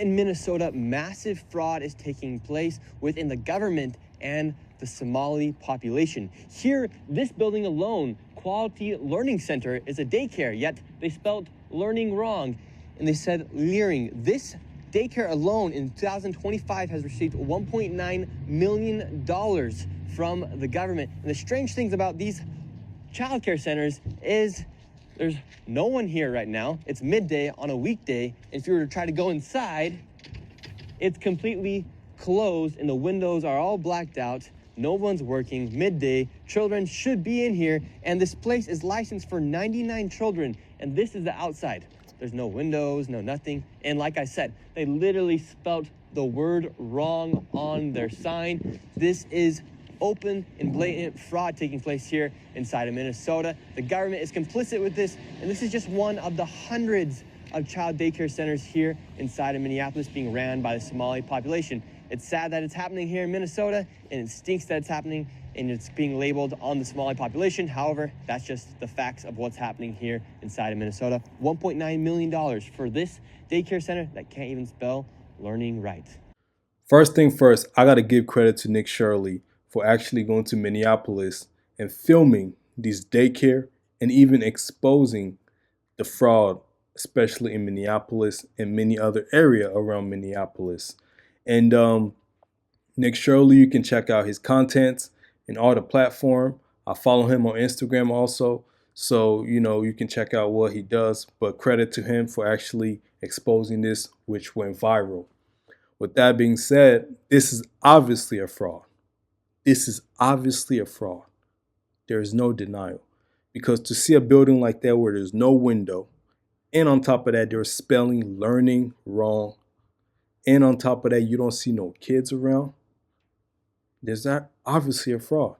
In Minnesota, massive fraud is taking place within the government and the Somali population. Here, this building alone, Quality Learning Center, is a daycare, yet they spelled learning wrong. And they said leering. This daycare alone in 2025 has received $1.9 million from the government. And the strange things about these childcare centers is there's no one here right now. It's midday on a weekday. If you were to try to go inside, it's completely closed and the windows are all blacked out. No one's working. Midday, children should be in here, and this place is licensed for 99 children, and this is the outside. There's no windows, no nothing. And like I said, they literally spelt the word wrong on their sign. This is open and blatant fraud taking place here inside of Minnesota. The government is complicit with this, and this is just one of the hundreds of child daycare centers here inside of Minneapolis being ran by the Somali population. It's sad that it's happening here in Minnesota, and it stinks that it's happening and it's being labeled on the Somali population. However, that's just the facts of what's happening here inside of Minnesota. $1.9 million for this daycare center that can't even spell learning right. First thing first, I got to give credit to Nick Shirley for actually going to Minneapolis and filming these daycare and even exposing the fraud, especially in Minneapolis and many other area around Minneapolis. And Nick Shirley, you can check out his contents in all the platform. I follow him on Instagram also. So, you can check out what he does, but credit to him for actually exposing this, which went viral. With that being said, this is obviously a fraud. This is obviously a fraud. There is no denial. Because to see a building like that where there's no window, and on top of that, they're spelling learning wrong, and on top of that, you don't see no kids around, there's that obviously a fraud.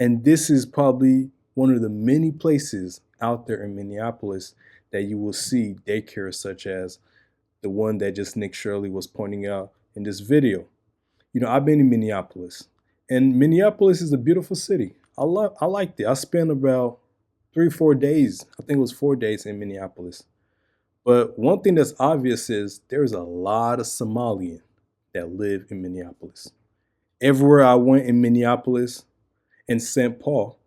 And this is probably one of the many places out there in Minneapolis that you will see daycare such as the one that just Nick Shirley was pointing out in this video. I've been in Minneapolis, and Minneapolis is a beautiful city. I liked it. I spent about 3-4 days. I think it was 4 days in Minneapolis. But one thing that's obvious is there's a lot of Somalian that live in Minneapolis. Everywhere I went in Minneapolis and St. Paul,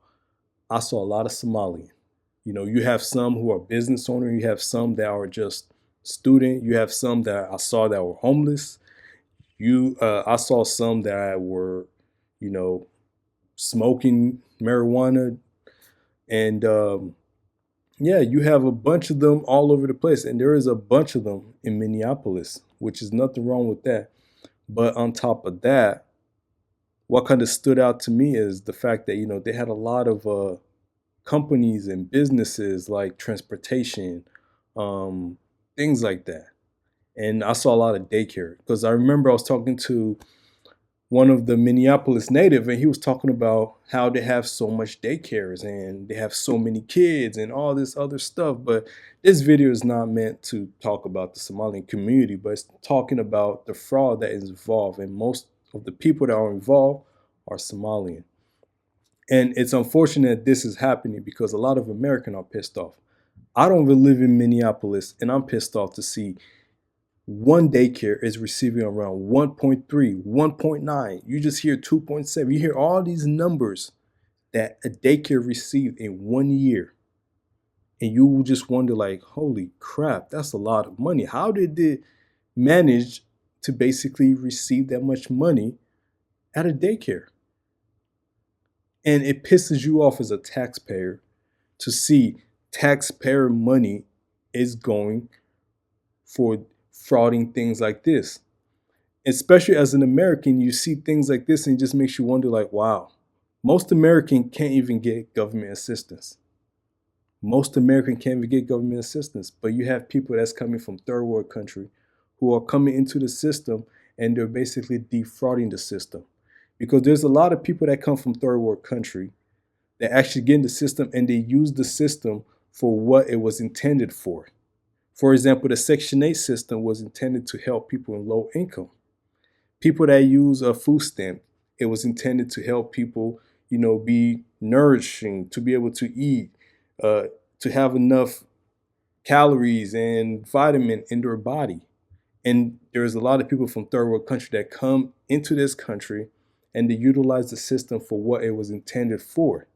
I saw a lot of Somalian. You have some who are business owners. You have some that are just student. You have some that I saw that were homeless. I saw some that were, smoking marijuana. And yeah, you have a bunch of them all over the place. And there is a bunch of them in Minneapolis, which is nothing wrong with that. But on top of that, what kind of stood out to me is the fact that, they had a lot of companies and businesses like transportation, things like that. And I saw a lot of daycare because I remember I was talking to one of the Minneapolis native, and he was talking about how they have so much daycares and they have so many kids and all this other stuff. But this video is not meant to talk about the Somalian community, but it's talking about the fraud that is involved. And most of the people that are involved are Somalian. And it's unfortunate this is happening because a lot of Americans are pissed off. I don't even live in Minneapolis, and I'm pissed off to see one daycare is receiving around 1.3, 1.9. You just hear 2.7. You hear all these numbers that a daycare received in 1 year. And you will just wonder like, holy crap, that's a lot of money. How did they manage to basically receive that much money at a daycare? And it pisses you off as a taxpayer to see taxpayer money is going for frauding things like this. Especially as an American, you see things like this and it just makes you wonder like, wow, most Americans can't even get government assistance. Most Americans can't even get government assistance, but you have people that's coming from third world country who are coming into the system and they're basically defrauding the system. Because there's a lot of people that come from third world country that actually get in the system and they use the system for what it was intended for. For example, the Section 8 system was intended to help people in low income. People that use a food stamp, it was intended to help people, be nourishing, to be able to eat, to have enough calories and vitamin in their body. And there's a lot of people from third world country that come into this country and they utilize the system for what it was intended for.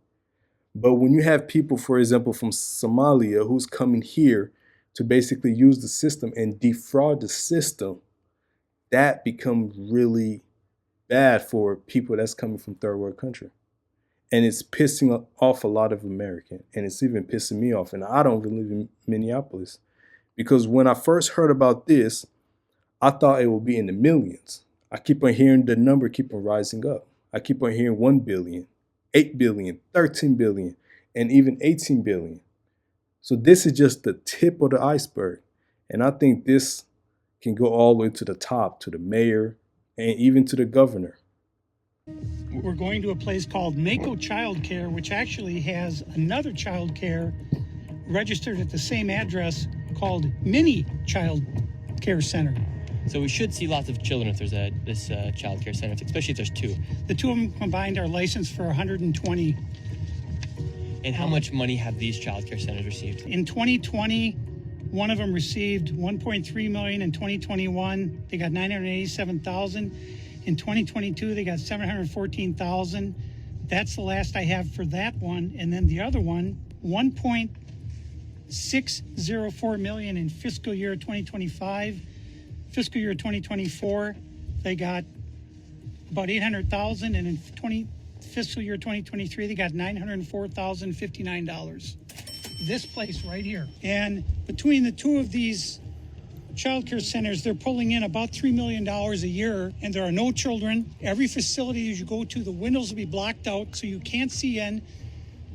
But when you have people, for example, from Somalia who's coming here to basically use the system and defraud the system, that becomes really bad for people that's coming from third world country. And it's pissing off a lot of Americans. And it's even pissing me off. And I don't live in Minneapolis. Because when I first heard about this, I thought it would be in the millions. I keep on hearing the number keep on rising up. I keep on hearing 1 billion, 8 billion, 13 billion, and even 18 billion. So this is just the tip of the iceberg. And I think this can go all the way to the top, to the mayor, and even to the governor. We're going to a place called Mako Child Care, which actually has another child care registered at the same address called Mini Child Care Center. So we should see lots of children if there's this child care center, especially if there's two. The two of them combined are licensed for 120. And how much money have these child care centers received? In 2020, one of them received 1.3 million. In 2021, they got 987,000. In 2022, they got 714,000. That's the last I have for that one. And then the other one, 1.604 million in fiscal year 2025. Fiscal year 2024, they got about 800,000, and in fiscal year 2023, they got $904,059. This place right here. And between the two of these child care centers, they're pulling in about $3 million a year, and there are no children. Every facility as you go to, the windows will be blocked out so you can't see in.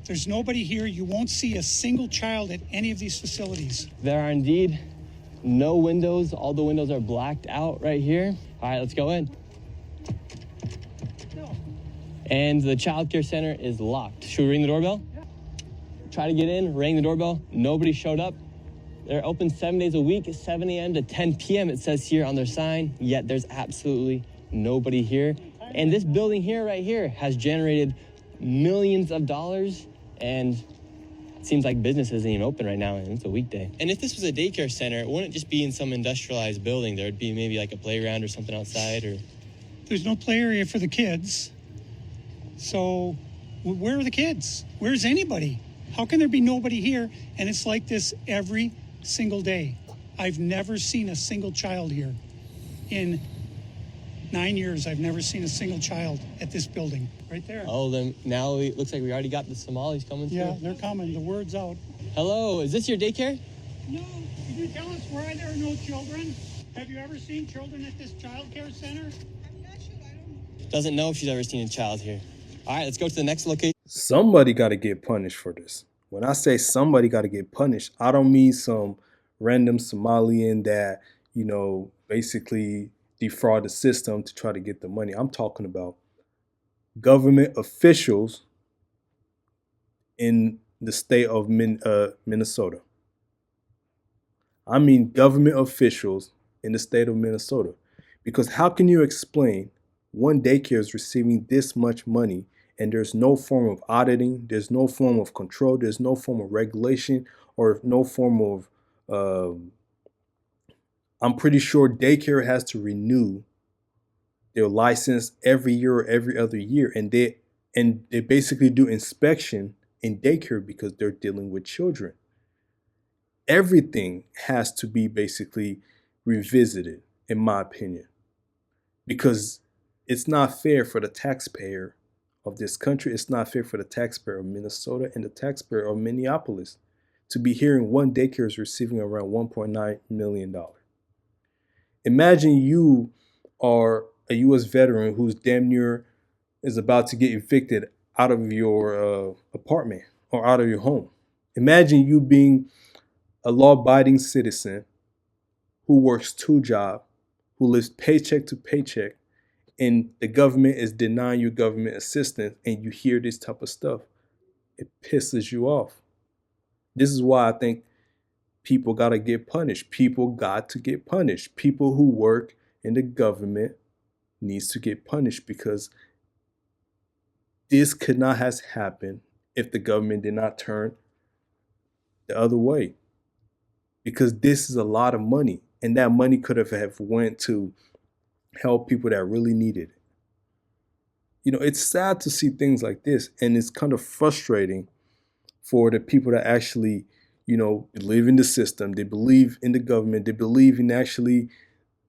There's nobody here. You won't see a single child at any of these facilities. There are indeed no windows. All the windows are blacked out right here. All right, let's go in. No. And the child care center is locked. Should we ring the doorbell? Yeah. Try to get in, ring the doorbell. Nobody showed up. They're open 7 days a week, 7 a.m. to 10 p.m. it says here on their sign, yet there's absolutely nobody here. And this building here, right here, has generated millions of dollars, and it seems like business isn't even open right now, and it's a weekday. And if this was a daycare center, it wouldn't just be in some industrialized building. There would be maybe like a playground or something outside, or... There's no play area for the kids. So where are the kids? Where's anybody? How can there be nobody here? And it's like this every single day. I've never seen a single child here. In 9 years, I've never seen a single child at this building. Right there. Oh, then now it looks like we already got the Somalis coming through. Yeah, they're coming. The word's out. Hello, is this your daycare? No, can you tell us why there are no children? Have you ever seen children at this child care center? I'm not sure. I don't know. Doesn't know if she's ever seen a child here. All right, let's go to the next location. Somebody got to get punished for this. When I say somebody got to get punished, I don't mean some random Somalian that, basically defraud the system to try to get the money. I'm talking about government officials in the state of Minnesota. I mean government officials in the state of Minnesota. Because how can you explain one daycare is receiving this much money and there's no form of auditing, there's no form of control, there's no form of regulation, or no form of, I'm pretty sure daycare has to renew their license every year or every other year. And they basically do inspection in daycare because they're dealing with children. Everything has to be basically revisited, in my opinion, because it's not fair for the taxpayer of this country. It's not fair for the taxpayer of Minnesota and the taxpayer of Minneapolis to be hearing one daycare is receiving around $1.9 million. Imagine you are a U.S. veteran who's damn near is about to get evicted out of your apartment or out of your home. Imagine you being a law-abiding citizen who works 2 jobs, who lives paycheck to paycheck, and the government is denying you government assistance, and you hear this type of stuff. It pisses you off. This is why I think people got to get punished. People got to get punished. People who work in the government needs to get punished, because this could not have happened if the government did not turn the other way. Because this is a lot of money. and that money could have went to help people that really needed it. You know, it's sad to see things like this, and it's kind of frustrating for the people that actually, you know, believe in the system, they believe in the government, they believe in actually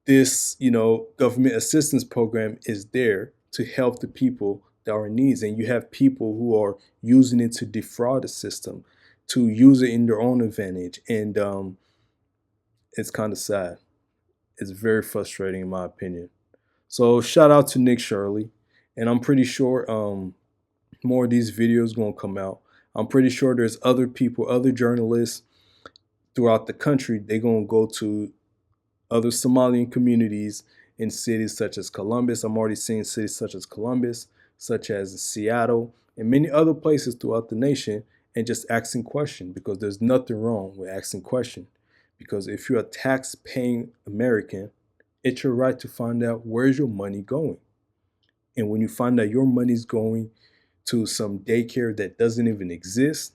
this, you know, government assistance program is there to help the people that are in needs. And you have people who are using it to defraud the system, to use it in their own advantage. And it's kind of sad. It's very frustrating in my opinion. So shout out to Nick Shirley. And I'm pretty sure more of these videos going to come out. I'm pretty sure there's other people, other journalists throughout the country. They're going to go to other Somalian communities in cities such as Columbus. I'm already seeing cities such as Columbus, such as Seattle, and many other places throughout the nation, and just asking questions, because there's nothing wrong with asking questions. Because if you're a tax-paying American, it's your right to find out where's your money going. And when you find out your money's going to some daycare that doesn't even exist,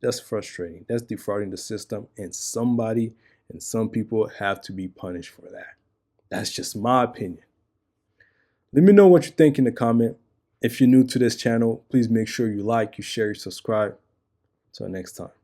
that's frustrating. That's defrauding the system, and somebody and some people have to be punished for that. That's just my opinion. Let me know what you think in the comment. If you're new to this channel, please make sure you like, you share, you subscribe. Until next time.